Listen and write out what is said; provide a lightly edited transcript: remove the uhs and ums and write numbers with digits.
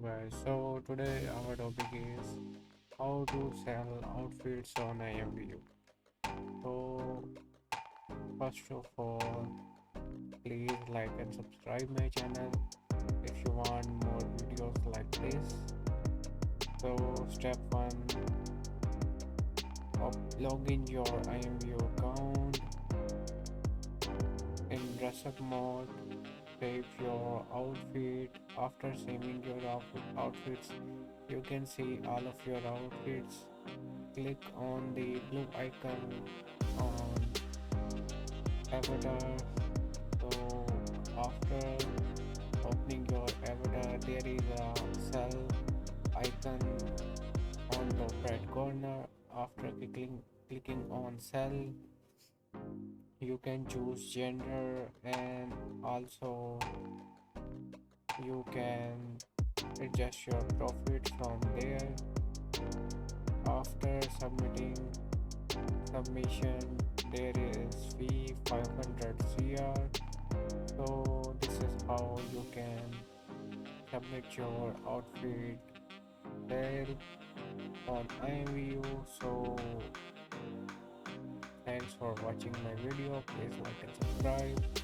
guys, so today our topic is how to sell outfits on Imvu. So first of all, please like and subscribe my channel if you want more videos like this. So step 1, log in your Imvu account in dress up mode. Save your outfit. After saving your outfits, you can see all of your outfits. Click on the blue icon on avatar. So after opening your avatar, there is a cell icon on the right corner. After clicking on cell, you can choose gender, and also you can adjust your profit from there. After submission, there is fee 500 cr. So this is how you can submit your outfit sale on iMVU. So thanks for watching my video. Please like and subscribe.